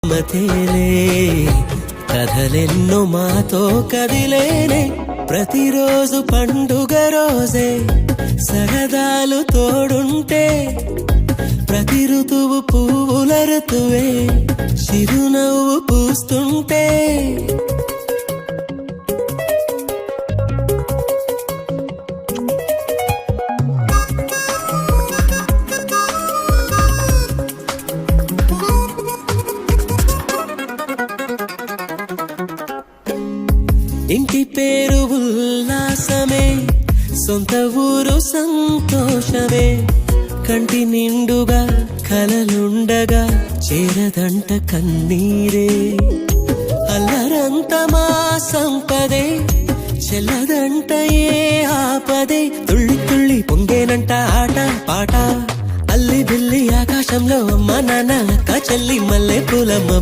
మతేలే కథలెన్నో మాతో కదిలేనే ప్రతిరోజు పండుగ రోజే సరదాలు తోడుంటే ప్రతి ఋతువు పువ్వుల ఋతువే చిరునవ్వు పూస్తుంటే ఇంటి పేరు ఉల్లాసమే సొంత ఊరు సంతోషమే కంటి నిండుగా కలలుండగా చేరదంట కన్నీరే అల్లరంత మా సంపదే చెల్లదంట ఏ ఆపదే తుళ్ళి తుళ్ళి పొంగేనంట ఆట పాట అల్లి బిల్లి ఆకాశంలో అమ్మ నాన్న అక్క చెల్లి మల్లె పూలమ్మ